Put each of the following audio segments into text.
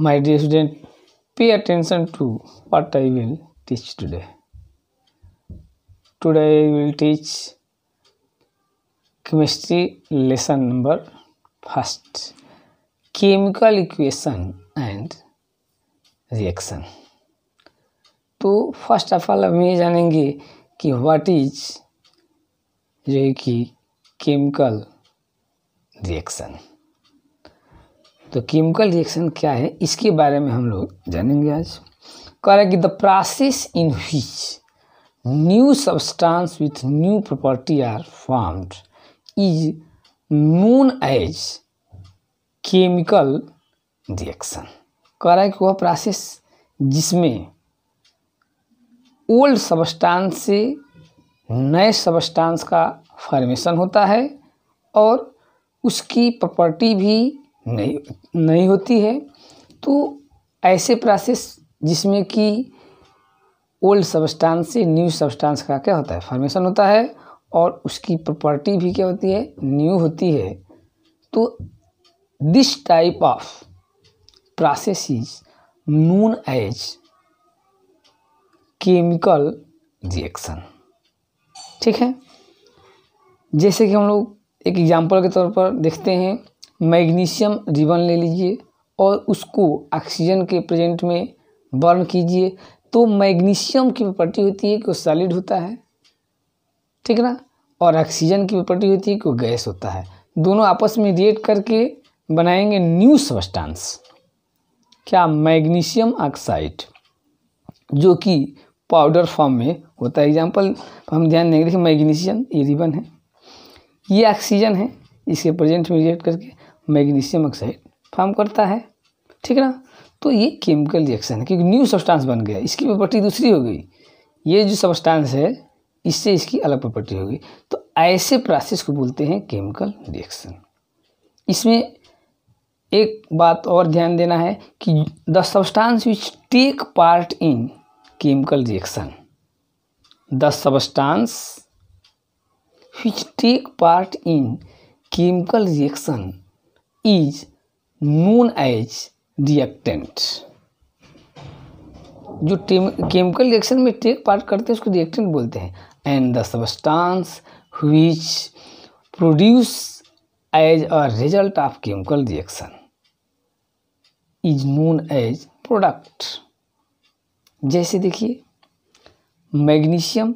My dear student, pay attention to what I will teach today. Today I will teach chemistry lesson number first, chemical equation and reaction. तो first of all हम ये जानेंगे कि what is जो है कि chemical reaction. तो chemical reaction क्या है, इसके बारे में हम लोग जानेंगे आज। कह रहा है कि the process in which new substance with new property are formed is known as chemical reaction. कह रहा है कि वह प्रोसेस जिसमें ओल्ड सब्सटेंस से नए सब्सटेंस का फॉर्मेशन होता है और उसकी प्रॉपर्टी भी नई होती है। तो ऐसे प्रोसेस जिसमें कि ओल्ड सब्सटेंस से न्यू सब्सटेंस का क्या होता है, फॉर्मेशन होता है और उसकी प्रॉपर्टी भी क्या होती है, न्यू होती है। तो this type of process is known as chemical reaction. ठीक है, जैसे कि हम लोग एक एग्जांपल के तौर पर देखते हैं, मैग्नीशियम रिबन ले लीजिए और उसको ऑक्सीजन के प्रेजेंट में बर्न कीजिए। तो मैग्नीशियम की प्रॉपर्टी होती है कि वो सॉलिड होता है, ठीक है ना, और ऑक्सीजन की प्रॉपर्टी होती है कि वो गैस होता है। दोनों आपस में रिएक्ट करके बनाएंगे न्यू सब्सटेंस, क्या, मैग्नीशियम ऑक्साइड, जो कि पाउडर फॉर्म में होता है। एग्जांपल हम ध्यान देंगे, देखिए मैग्नीशियम ये रिबन है, ये ऑक्सीजन है, इसके प्रेजेंट में रिएक्ट करके मैग्नीशियम ऑक्साइड फॉर्म करता है, ठीक है ना। तो ये केमिकल रिएक्शन है क्योंकि न्यू सब्सटेंस बन गया, इसकी प्रॉपर्टी दूसरी हो गई, ये जो सब्सटेंस है इससे इसकी अलग प्रॉपर्टी होगी। तो ऐसे प्रोसेस को बोलते हैं केमिकल रिएक्शन। इसमें एक बात और ध्यान देना है कि the substance which take part in chemical reaction, the substance which take part in chemical reaction is known as reactant। जो केमिकल रिएक्शन में टेक पार्ट करते हैं उसको रिएक्टेंट बोलते हैं। And the substance which produce as a result of chemical reaction is known as product। जैसे देखिए magnesium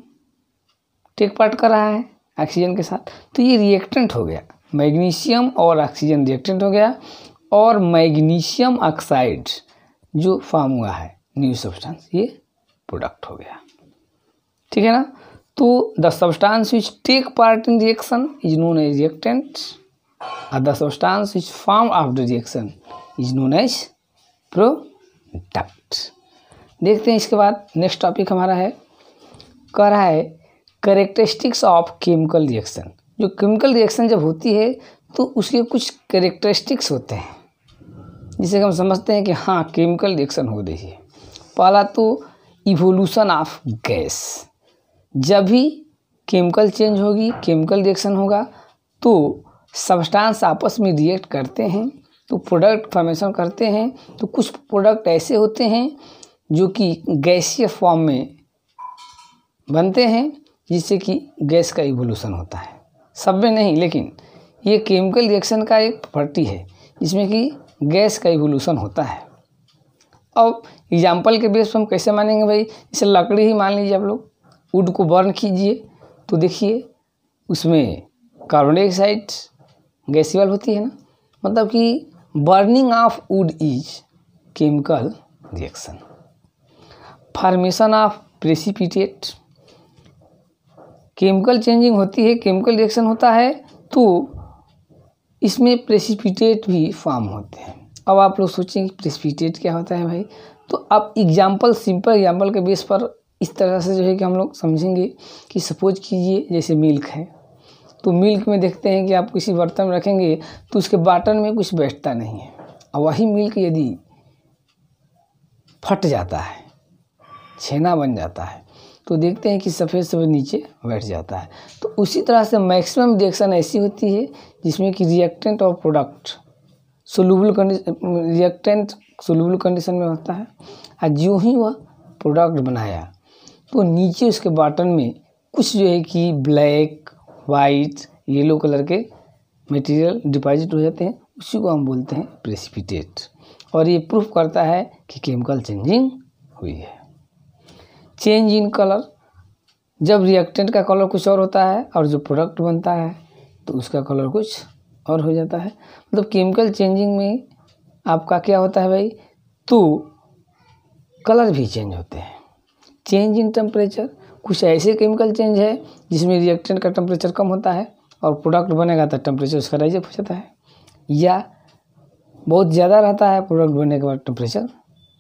take part कर रहा है ऑक्सीजन के साथ, तो ये रिएक्टेंट हो गया, मैग्नीशियम और ऑक्सीजन रिएक्टेंट हो गया, और मैग्नीशियम ऑक्साइड जो फॉर्म हुआ है न्यू सब्सटेंस, ये प्रोडक्ट हो गया, ठीक है ना। तो the substance which take part in reaction is known as reactant और the substance which form of the reaction is known as product. देखते हैं इसके बाद नेक्स्ट टॉपिक हमारा है, कह रहा है कैरेक्टरिस्टिक्स ऑफ केमिकल रिएक्शन। जो केमिकल रिएक्शन जब होती है तो उसके कुछ कैरेक्टरिस्टिक्स होते हैं जिसे हम समझते हैं कि हाँ केमिकल रिएक्शन हो रही है। पहला तो इवोल्यूशन ऑफ गैस, जब भी केमिकल चेंज होगी, केमिकल रिएक्शन होगा तो सब्सटेंस आपस में रिएक्ट करते हैं तो प्रोडक्ट फॉर्मेशन करते हैं। तो कुछ प्रोडक्ट ऐसे होते हैं जो कि गैसीय फॉर्म में बनते हैं जिससे कि गैस का इवोल्यूशन होता है। सब में नहीं, लेकिन ये केमिकल रिएक्शन का एक प्रॉपर्टी है जिसमें कि गैस का इवोल्यूशन होता है। अब एग्जांपल के बेस पर हम कैसे मानेंगे भाई, जैसे लकड़ी ही मान लीजिए, आप लोग वुड को बर्न कीजिए तो देखिए उसमें कार्बन डाइऑक्साइड गैसीय होती है ना, मतलब कि burning of would is chemical reaction. Formation of precipitate, chemical changing होती है, केमिकल रिएक्शन होता है तो इसमें प्रेसिपिटेट भी फॉर्म होते हैं। अब आप लोग सोचेंगे प्रेसिपिटेट क्या होता है भाई, तो अब एग्जांपल, सिंपल एग्जांपल के बेस पर इस तरह से जो है कि हम लोग समझेंगे कि सपोज कीजिए जैसे मिल्क है, तो मिल्क में देखते हैं कि आप किसी बर्तन में रखेंगे तो उसके बॉटम में कुछ बैठता नहीं है, और वही मिल्क यदि फट जाता है, छेना बन जाता है, तो देखते हैं कि सफ़ेद सफ़ेद नीचे बैठ जाता है। तो उसी तरह से मैक्सिमम रिएक्शन ऐसी होती है जिसमें कि रिएक्टेंट और product soluble reactant soluble condition में होता है। और जो ही वह प्रोडक्ट बनाया तो नीचे उसके बॉटम में कुछ जो है कि ब्लैक, वाइट, येलो कलर के मटेरियल डिपॉजिट हो जाते हैं, उसी को हम बोलते हैं प्रेसिपिटेट। और ये प्रूफ करता है कि केमिकल चेंजिंग हुई है। चेंज इन कलर, जब रिएक्टेंट का कलर कुछ और होता है और जो प्रोडक्ट बनता है तो उसका कलर कुछ और हो जाता है। मतलब केमिकल चेंजिंग में आपका क्या होता है भाई, तो कलर भी चेंज होते हैं। चेंज इन टेम्परेचर, कुछ ऐसे केमिकल चेंज है जिसमें रिएक्टेंट का टेम्परेचर कम होता है और प्रोडक्ट बनेगा तो टेम्परेचर उसका राइज अप हो जाता है, या बहुत ज़्यादा रहता है, प्रोडक्ट बनने के बाद टेम्परेचर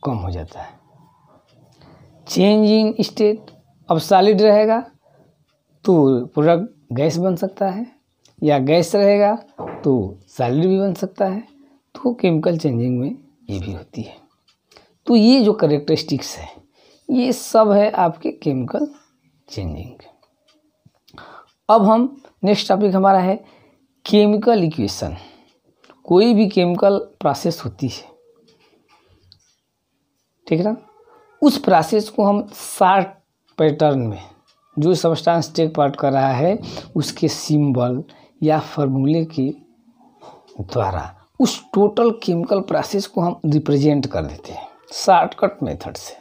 कम हो जाता है। चेंज इन स्टेट, अब सॉलिड रहेगा तो प्रोडक्ट गैस बन सकता है, या गैस रहेगा तो सॉलिड भी बन सकता है। तो केमिकल चेंजिंग में ये भी होती है। तो ये जो कैरेक्टरिस्टिक्स है ये सब है आपके केमिकल चेंजिंग। अब हम नेक्स्ट टॉपिक हमारा है केमिकल इक्वेशन। कोई भी केमिकल प्रोसेस होती है, ठीक है ना, उस प्रोसेस को हम शार्ट पैटर्न में जो सब्सटेंस टेक पार्ट कर रहा है उसके सिंबल या फार्मूले के द्वारा उस टोटल केमिकल प्रोसेस को हम रिप्रेजेंट कर देते हैं शॉर्टकट मेथड से।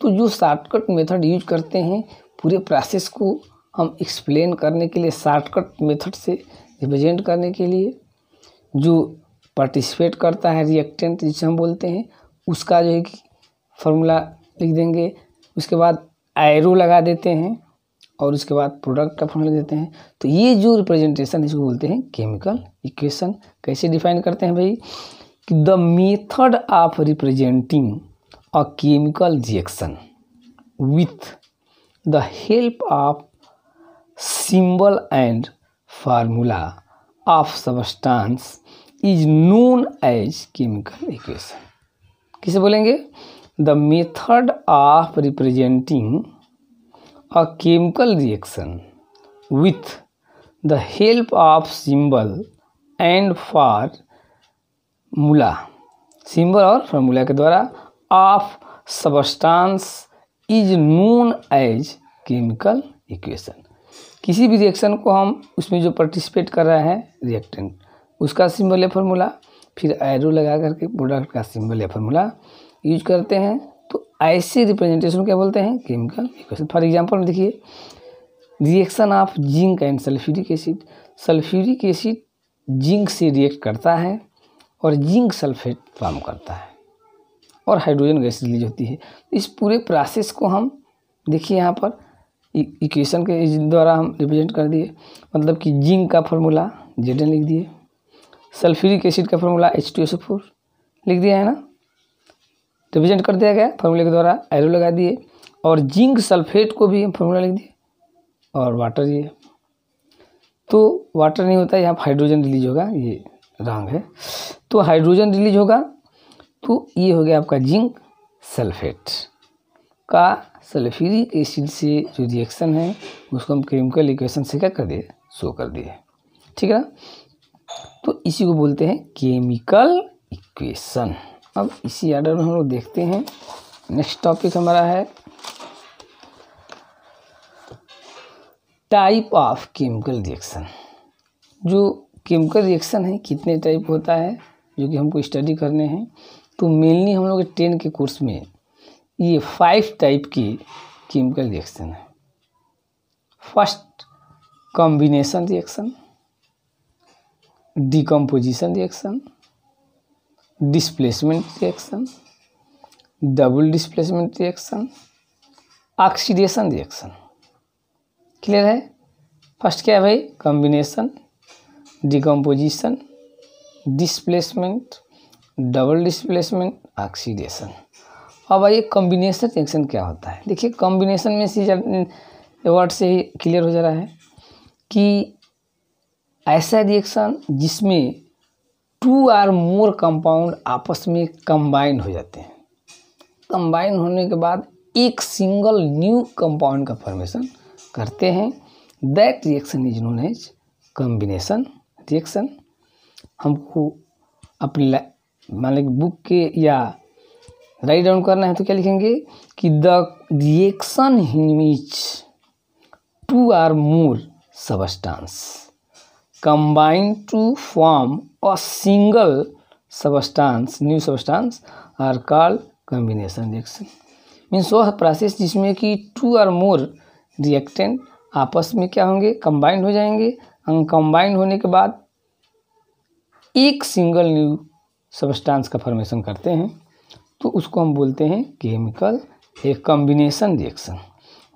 तो जो शॉर्टकट मेथड यूज करते हैं पूरे प्रोसेस को हम एक्सप्लेन करने के लिए, शॉर्टकट मेथड से रिप्रेजेंट करने के लिए, जो पार्टिसिपेट करता है रिएक्टेंट जिसे हम बोलते हैं उसका जो है कि फार्मूला लिख देंगे, उसके बाद एरो लगा देते हैं और उसके बाद प्रोडक्ट का फार्मूला देते हैं। तो ये जो रिप्रेजेंटेशन इसको बोलते हैं केमिकल इक्वेशन। कैसे डिफाइन करते हैं भाई, कि the method of representing a chemical reaction with the help of symbol and formula of substance is known as chemical equation. किसे बोलेंगे, the method of representing a chemical reaction with the help of symbol and formula, symbol और formula के द्वारा of substance is known as chemical equation. किसी भी reaction को हम उसमें जो पार्टिसिपेट कर रहा है रिएक्टेंट उसका सिंबल या फार्मूला, फिर एरो लगा करके प्रोडक्ट का सिंबल या फार्मूला यूज करते हैं। तो ऐसे रिप्रेजेंटेशन क्या बोलते हैं, केमिकल इक्वेशन। फॉर एग्जांपल देखिए, reaction of zinc and sulphuric acid. Sulphuric acid zinc से रिएक्ट करता है और जिंक सल्फेट फॉर्म करता है और हाइड्रोजन गैस रिलीज होती है। इस पूरे प्रोसेस को हम देखिए यहाँ पर इक्वेशन के द्वारा हम रिप्रेजेंट कर दिए। मतलब कि जिंक का फार्मूला Zn लिख दिए, सल्फ्यूरिक एसिड का फार्मूला H2SO4 लिख दिया है ना, रिप्रेजेंट कर दिया गया फार्मूले के द्वारा, एरो लगा दिए, और जिंक सल्फेट को भी हम फार्मूला लिख दिए, और वाटर ये तो वाटर नहीं होता है, यहाँ हाइड्रोजन रिलीज होगा, ये रॉन्ग है। तो हाइड्रोजन रिलीज होगा तो ये हो गया आपका जिंक सल्फेट का सल्फ्यूरिक एसिड से जो रिएक्शन है उसको हम केमिकल इक्वेशन से क्या कर दिए, शो कर दिए, ठीक है ना। तो इसी को बोलते हैं केमिकल इक्वेशन। अब इसी ऑर्डर में हम लोग देखते हैं। नेक्स्ट टॉपिक हमारा है टाइप ऑफ केमिकल रिएक्शन। जो केमिकल रिएक्शन है कितने टाइप होता है जो कि हमको स्टडी करने हैं। तो मेनली हम लोग 10 के कोर्स में ये 5 टाइप की केमिकल रिएक्शन है। First, combination reaction, decomposition reaction, displacement reaction, double displacement reaction, oxidation reaction. Clear है। फर्स्ट क्या है भाई, combination, decomposition, displacement, double displacement, oxidation. अब आइए कॉम्बिनेशन रिएक्शन क्या होता है। देखिए कॉम्बिनेशन में सी वर्ड से ही क्लियर हो जा रहा है कि ऐसा रिएक्शन जिसमें 2 और मोर कंपाउंड आपस में कंबाइन हो जाते हैं। कंबाइन होने के बाद एक सिंगल न्यू कंपाउंड का फॉर्मेशन करते हैं। That reaction is known as combination reaction. हमको अपने मान लीजिए बुक के या राइट डाउन करना है तो क्या लिखेंगे कि the reaction in which 2 or more substance combine to form a single substance, new substance are called combination reaction। Means वह प्रोसेस जिसमें कि 2 or more रिएक्टेंट आपस में क्या होंगे, कंबाइंड हो जाएंगे। कंबाइंड होने के बाद एक सिंगल न्यू सब्सटेंस का फॉर्मेशन करते हैं तो उसको हम बोलते हैं केमिकल एक कॉम्बिनेशन रिएक्शन।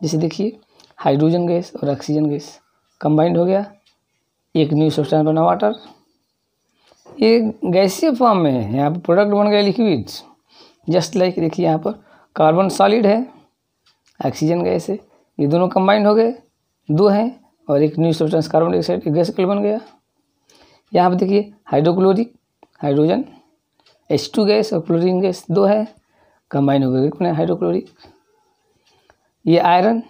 जैसे देखिए हाइड्रोजन गैस और ऑक्सीजन गैस कंबाइंड हो गया, एक न्यू सब्सटेंस बना वाटर। ये गैसीय फॉर्म में है, यहाँ पर प्रोडक्ट बन गया लिक्विड। जस्ट लाइक देखिए यहाँ पर कार्बन सॉलिड है, ऑक्सीजन गैस है, ये दोनों कंबाइंड हो गए, 2 हैं और एक new substance carbon dioxide gas बन गया। यहाँ पर देखिए हाइड्रोक्लोरिक हाइड्रोजन H2 गैस और क्लोरीन गैस 2 है, कंबाइन हो गए हाइड्रोक्लोरिक। ये आयरन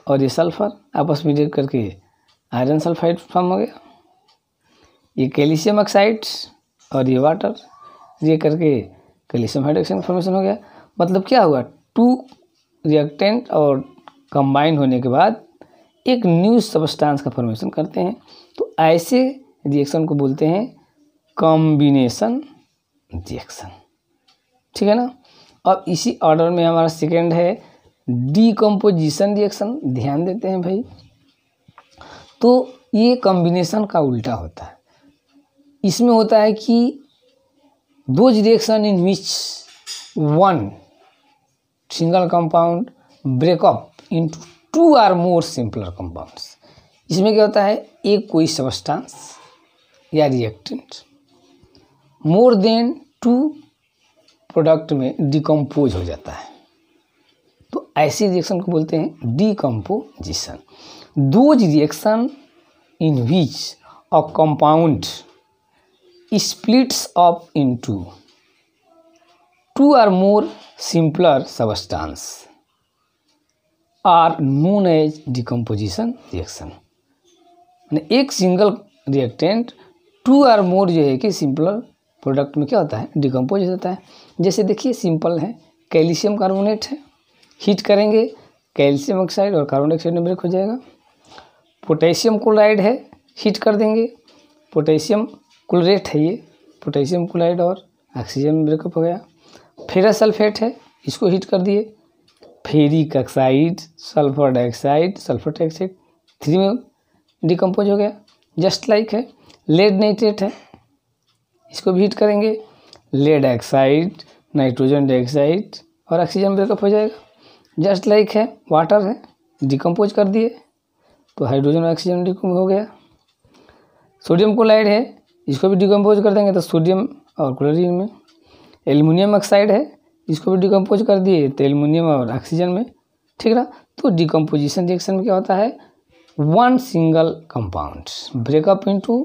और ये सल्फर आपस में रिएक्ट करके आयरन सल्फाइड फॉर्म हो गया। ये कैल्शियम ऑक्साइड और ये वाटर रिएक्ट करके कैल्शियम हाइड्रोक्साइड फॉर्मेशन हो गया। मतलब क्या हुआ, 2 रिएक्टेंट और कंबाइन होने के बाद एक न्यू सब्सटेंस का फॉर्मेशन करते हैं। तो ऐसे रिएक्शन को बोलते हैं कॉम्बिनेशन रिएक्शन। ठीक है ना। अब इसी ऑर्डर में हमारा सेकेंड है डीकम्पोजिशन रिएक्शन। ध्यान देते हैं भाई, तो ये कॉम्बिनेशन का उल्टा होता है। इसमें होता है कि those reaction in which one single compound breakup into 2 or more simpler compounds. इसमें क्या होता है, एक कोई सब्सटेंस या रिएक्टेंट मोर देन 2 प्रोडक्ट में डिकम्पोज हो जाता है, तो ऐसी रिएक्शन को बोलते हैं decomposition. Those reaction in which a compound splits up into 2 or more simpler substance are known as decomposition reaction। एक सिंगल रिएक्टेंट 2 or more जो है कि सिंपलर प्रोडक्ट में क्या होता है, डिकम्पोज हो जाता है। जैसे देखिए सिंपल है, कैल्शियम कार्बोनेट है, हीट करेंगे कैल्शियम ऑक्साइड और कार्बन डाइऑक्साइड में ब्रेक हो जाएगा। पोटेशियम क्लोराइड है, हीट कर देंगे, पोटेशियम क्लोरेट है, ये पोटेशियम क्लोराइड और ऑक्सीजन में ब्रेकअप हो गया। फेरस सल्फेट है, इसको हीट कर दिए, फेरिक ऑक्साइड सल्फर डाइऑक्साइड 3 में डिकम्पोज हो गया। जस्ट लाइक है लेड नाइट्रेट है, इसको भी हीट करेंगे, लेड ऑक्साइड नाइट्रोजन डाइऑक्साइड और ऑक्सीजन ब्रेकअप हो जाएगा। जस्ट लाइक है वाटर है, डिकम्पोज कर दिए तो हाइड्रोजन और ऑक्सीजन डिकम्पोज हो गया। सोडियम क्लोराइड है, इसको भी डिकम्पोज कर देंगे तो सोडियम और क्लोरीन में। एल्युमिनियम ऑक्साइड है, इसको भी डिकम्पोज कर दिए तो एल्युमिनियम और ऑक्सीजन में। ठीक ना। तो डिकम्पोजिशन रिएक्शन में क्या होता है, 1 single compound breakup into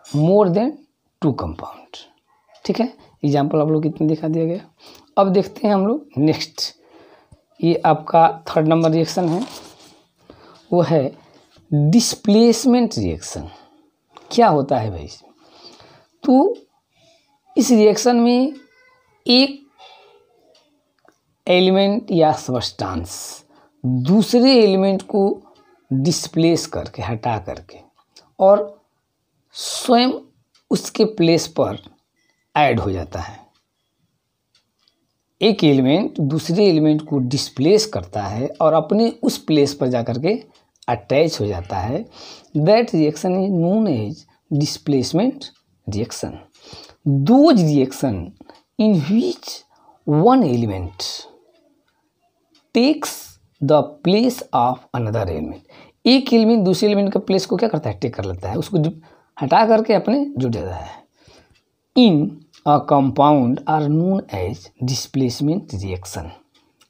more than 2 compound. ठीक है, एग्जाम्पल आप लोग कितने दिखा दिया गया। अब देखते हैं हम लोग नेक्स्ट, ये आपका 3rd नंबर रिएक्शन है, वो है डिस्प्लेसमेंट रिएक्शन। क्या होता है भाई, तो इस रिएक्शन में एक एलिमेंट या सब्सटेंस दूसरे एलिमेंट को डिस्प्लेस करके हटा करके और स्वयं उसके प्लेस पर ऐड हो जाता है। एक एलिमेंट दूसरे एलिमेंट को डिस्प्लेस करता है और अपने उस प्लेस पर जाकर के अटैच हो जाता है। That reaction is known as displacement reaction। Those reaction in which one element takes the place of another element। एक एलिमेंट दूसरे एलिमेंट का प्लेस को क्या करता है, टेक कर लेता है, उसको हटा करके अपने जुड़ जाता है। In a compound are known as displacement reaction.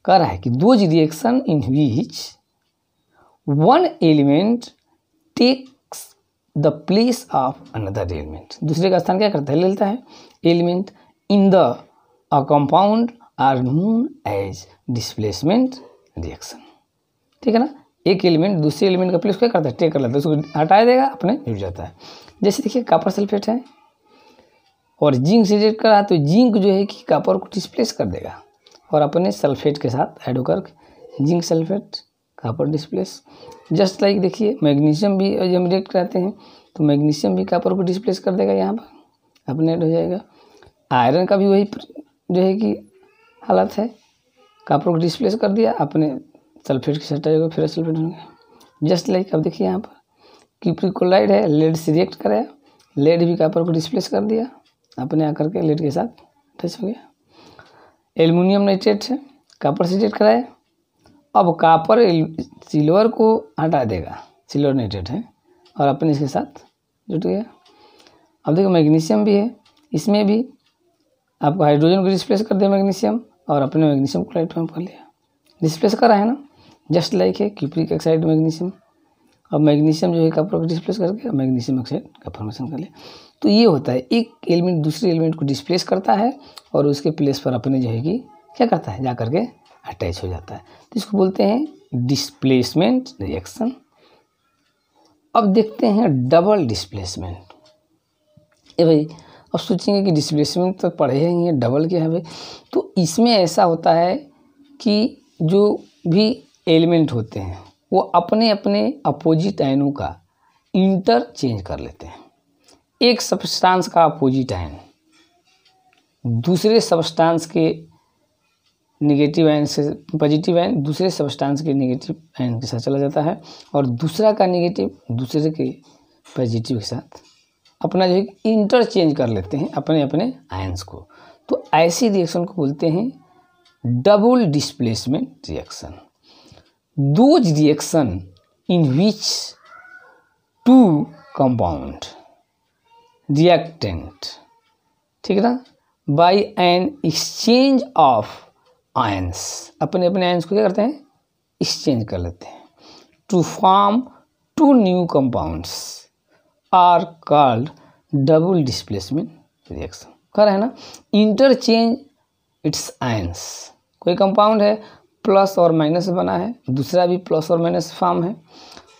कह रहा है कि those reaction in which one element take the place of another element, दूसरे का स्थान क्या करता है, ले लेता है। Element in the a compound are known as displacement reaction. ठीक है ना। एक एलिमेंट दूसरे एलिमेंट का प्लेस क्या करता है, टेक कर लेता है, उसको हटा देगा, अपने जुड़ जाता है। जैसे देखिए कॉपर सल्फेट है, और जिंक से रिएक्ट करा तो जिंक जो है कि कॉपर को डिस्प्लेस कर देगा और अपने सल्फेट के साथ ऐड होकर zinc sulphate copper displace. Just like देखिए मैग्नीशियम भी जब हम रिएक्ट कराते हैं तो मैग्नीशियम भी कॉपर को डिस्प्लेस कर देगा, यहाँ पर अपने ऐड हो जाएगा। आयरन का भी वही जो है कि हालत है, कॉपर को डिस्प्लेस कर दिया, अपने सल्फेट के साथ ऐड फिर सल्फेट होंगे। जस्ट लाइक अब देखिए यहाँ पर क्यूप्रिक क्लोराइड है, लेड से रिएक्ट कराया, लेड भी कॉपर को डिस्प्लेस कर दिया, अपने आकर के लेड के साथ टच हो गया। एल्युमिनियम नाइट्रेट है, कॉपर से रिएक्ट कराया, अब कॉपर सिल्वर को हटा देगा, सिल्वर नाइट्रेट है, और अपने इसके साथ जुट गया। अब देखो मैग्नीशियम भी है, इसमें भी आपको हाइड्रोजन को डिस्प्लेस कर दिया मैग्नीशियम और अपने मैग्नीशियम क्लोराइड फॉर्म कर लिया, डिस्प्लेस करा है ना। जस्ट लाइक है क्यूप्रिक ऑक्साइड मैग्नीशियम, अब मैग्नीशियम जो है कॉपर को डिस्प्लेस करके मैग्नीशियम ऑक्साइड का फॉर्मेशन कर लिया। तो ये होता है एक एलिमेंट दूसरे एलिमेंट को डिस्प्लेस करता है और उसके प्लेस पर अपने जो है कि क्या करता है, जा करके अटैच हो जाता है। तो इसको बोलते हैं डिस्प्लेसमेंट रिएक्शन। अब देखते हैं डबल डिस्प्लेसमेंट। ये भाई अब सोचेंगे कि डिस्प्लेसमेंट तो पढ़े हैं, ये डबल क्या है भाई। तो इसमें ऐसा होता है कि जो भी एलिमेंट होते हैं वो अपने अपने अपोजिट आयनों का इंटरचेंज कर लेते हैं। एक सब्सटेंस का अपोजिट आयन दूसरे सब्सटेंस के नेगेटिव आयन से पॉजिटिव आयन दूसरे सब्सटेंस के नेगेटिव आयन के साथ चला जाता है और दूसरा का नेगेटिव दूसरे के पॉजिटिव के साथ अपना जो है इंटरचेंज कर लेते हैं अपने अपने आयन्स को। तो ऐसी रिएक्शन को बोलते हैं double displacement reaction. Those reaction in which two compound reactant, ठीक है ना, by an exchange of ions, अपने अपने आयंस को क्या करते हैं, एक्सचेंज कर लेते हैं, to form two new compounds are called double displacement reaction. कर है ना, इंटरचेंज इट्स आयंस। कोई कंपाउंड है प्लस और माइनस बना है, दूसरा भी प्लस और माइनस फॉर्म है,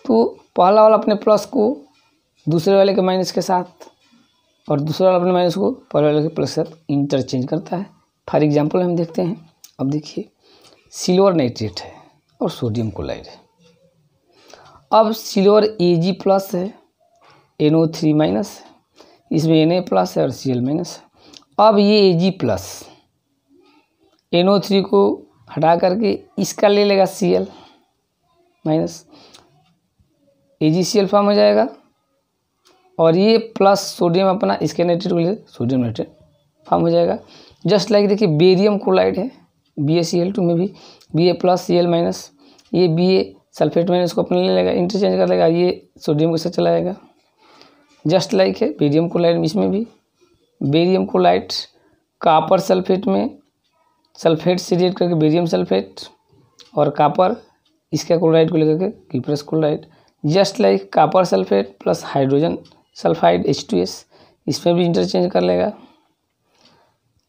तो पहला वाला अपने प्लस को दूसरे वाले के माइनस के साथ और दूसरा वाला अपने माइनस को पहले वाले के प्लस के साथ इंटरचेंज करता है। फॉर एग्जांपल हम देखते हैं, अब देखिए सिल्वर नाइट्रेट है और सोडियम क्लोराइड है। अब सिल्वर Ag प्लस है, NO3 माइनस है, इसमें Na प्लस है और Cl माइनस है। अब ये Ag प्लस NO3 को हटा करके इसका ले लेगा Cl माइनस, AgCl फॉर्म हो जाएगा और ये प्लस सोडियम अपना इसके नाइट्रेट को ले सोडियम नाइट्रेट फॉर्म हो जाएगा। जस्ट लाइक देखिए बेरियम क्लोराइड है, BaCl2 में भी Ba प्लस Cl माइनस, ये Ba सल्फेट माइनस को अपने ले लेगा, इंटरचेंज कर लेगा, ये सोडियम के साथ चला जाएगा। जस्ट लाइक है बेरियम क्लोराइड, इसमें भी बेरियम क्लोराइड कॉपर सल्फेट में सल्फेट से रिएक्ट करके बेरियम सल्फेट और कॉपर इसका क्लोराइड को लेकर के cuprous chloride. Just like copper sulphate plus hydrogen sulphide H2S, इसमें भी इंटरचेंज कर लेगा।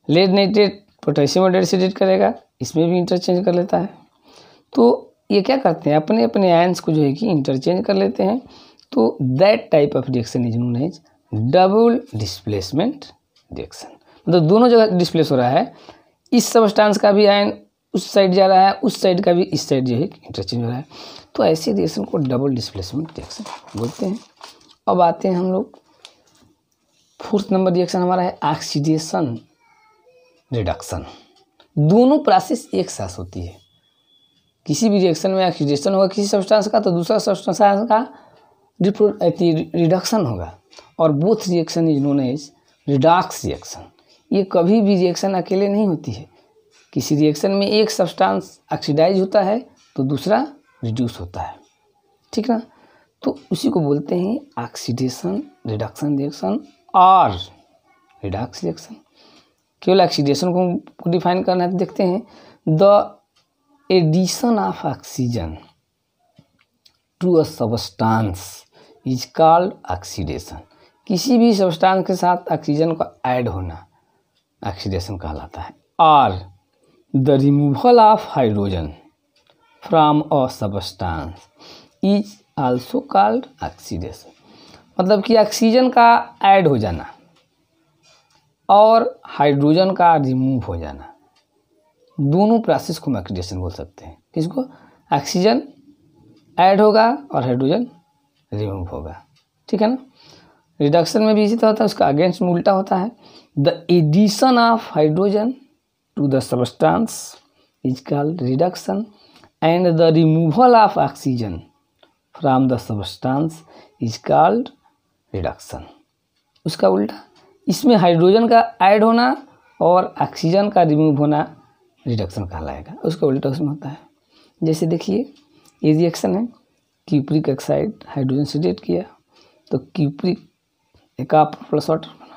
लेड नाइट्रेट पोटेशियम हाइड्राइड से रिएक्ट करेगा, इसमें भी इंटरचेंज कर लेता है। तो ये क्या करते हैं, अपने अपने आयंस को जो है कि इंटरचेंज कर लेते हैं। तो that type of reaction is known as double displacement reaction. मतलब दोनों जगह डिस्प्लेस हो रहा है, इस सब्सटेंस का भी आयन उस साइड जा रहा है, उस साइड का भी इस साइड जो है इंटरचेंज हो रहा है। तो ऐसे रिएक्शन को डबल डिस्प्लेसमेंट रिएक्शन बोलते हैं। अब आते हैं हम लोग फोर्थ नंबर रिएक्शन हमारा है ऑक्सीडेशन रिडक्शन। दोनों प्रोसेस एक साथ होती है। किसी भी रिएक्शन में ऑक्सीडेशन होगा किसी सब्सटेंस का तो दूसरा सब्सटेंस का रिडक्शन होगा, और both reaction is known as redox reaction. ये कभी भी रिएक्शन अकेले नहीं होती है। किसी रिएक्शन में एक सब्सटेंस ऑक्सीडाइज होता है तो दूसरा रिड्यूस होता है, ठीक ना। तो उसी को बोलते हैं ऑक्सीडेशन रिडक्शन रिएक्शन और रिडॉक्स रिएक्शन। केवल ऑक्सीडेशन को डिफाइन करना है तो देखते हैं, the addition of oxygen to a substance is called oxidation. किसी भी सब्सटेंस के साथ ऑक्सीजन का ऐड होना ऑक्सीडेशन कहलाता है। और the removal of hydrogen from a substance is also called oxidation. मतलब कि ऑक्सीजन का ऐड हो जाना और हाइड्रोजन का रिमूव हो जाना, दोनों प्रोसेस को हम ऑक्सीडेशन बोल सकते हैं। किसको? ऑक्सीजन ऐड होगा और हाइड्रोजन रिमूव होगा, ठीक है ना। रिडक्शन में भी इसी तरह होता है, उसका अगेंस्ट में उल्टा होता है। The addition of hydrogen to the substance is called reduction and the removal of oxygen from the substance is called reduction. उसका उल्टा, इसमें हाइड्रोजन का ऐड होना और ऑक्सीजन का रिमूव होना रिडक्शन कहलाएगा। उसका उल्टा उसमें होता है। जैसे देखिए ये रिएक्शन है, क्यूप्रिक ऑक्साइड हाइड्रोजन से रिएक्ट किया तो क्यूप्रिक एक प्लस वाटर बना।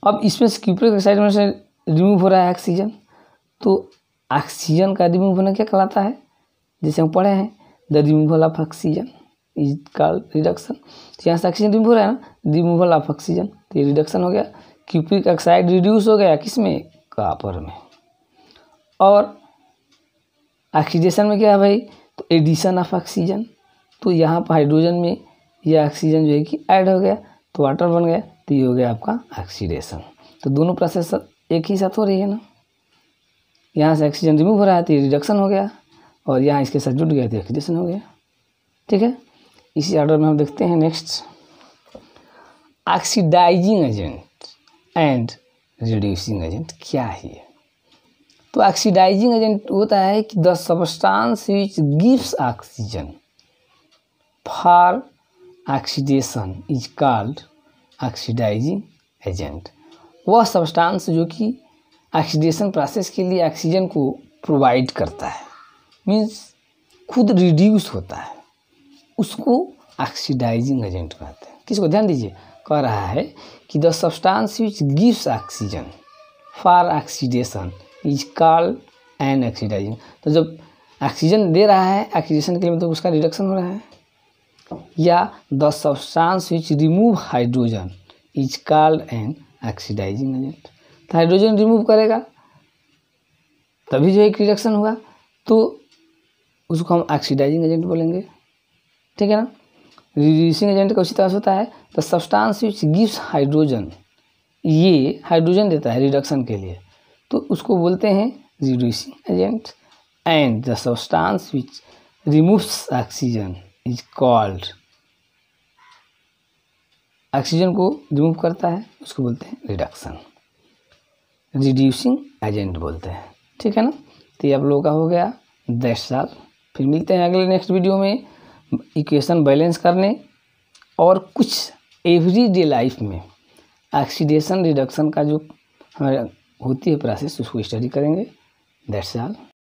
अब इसमें से क्यूप्रिक ऑक्साइड में से रिमूव हो रहा है ऑक्सीजन, तो ऑक्सीजन का रिमूव होना क्या कहलाता है? जैसे हम पढ़े हैं the removal of oxygen is called reduction. तो यहाँ से ऑक्सीजन रिमूव हो रहा है ना, रिमूवल ऑफ ऑक्सीजन, तो ये रिडक्शन हो गया। क्यूप्रिक ऑक्साइड रिड्यूस हो गया किसमें? कॉपर में। और ऑक्सीडेशन में क्या है भाई? तो एडिशन ऑफ ऑक्सीजन, तो यहाँ पर हाइड्रोजन में यह ऑक्सीजन जो है कि ऐड हो गया तो वाटर बन गया, तो ये हो गया आपका ऑक्सीडेशन। तो दोनों प्रोसेस एक ही साथ हो रही है ना। यहाँ से ऑक्सीजन रिमूव हो रहा है तो ये रिडक्शन हो गया, और यहाँ इसके साथ जुड़ गया तो ऑक्सीडेशन हो गया, ठीक है। इसी ऑर्डर में हम देखते हैं next, oxidising agent and reducing agent क्या है? तो ऑक्सीडाइजिंग एजेंट होता है कि the substance which gives oxygen for oxidation is called oxidising agent. वह सब्सटेंस जो कि ऑक्सीडेशन प्रोसेस के लिए ऑक्सीजन को प्रोवाइड करता है, मीन्स खुद रिड्यूस होता है, उसको ऑक्सीडाइजिंग एजेंट कहते हैं। किसको? ध्यान दीजिए, कह रहा है कि the substance which gives oxygen for oxidation is called an oxidising. तो जब ऑक्सीजन दे रहा है ऑक्सीडेशन के लिए, मतलब उसका रिडक्शन हो रहा है। या the substance which remove hydrogen is called an oxidising agent. तो हाइड्रोजन रिमूव करेगा तभी जो है रिडक्शन होगा, तो उसको हम ऑक्सीडाइजिंग एजेंट बोलेंगे, ठीक है ना। रिड्यूसिंग एजेंट का उसी तरह से होता है, the substance which gives hydrogen, ये हाइड्रोजन देता है रिडक्शन के लिए, तो उसको बोलते हैं reducing agent. And the substance which removes oxygen is called, oxygen को रिमूव करता है उसको बोलते हैं रिडक्शन, रिड्यूसिंग एजेंट बोलते हैं, ठीक है ना। तो ये आप लोगों का हो गया 10 साल। फिर मिलते हैं अगले नेक्स्ट वीडियो में इक्वेशन बैलेंस करने और कुछ एवरीडे लाइफ में ऑक्सीडेशन रिडक्शन का जो हमारे होती है प्रोसेस, उसको स्टडी करेंगे। That's all.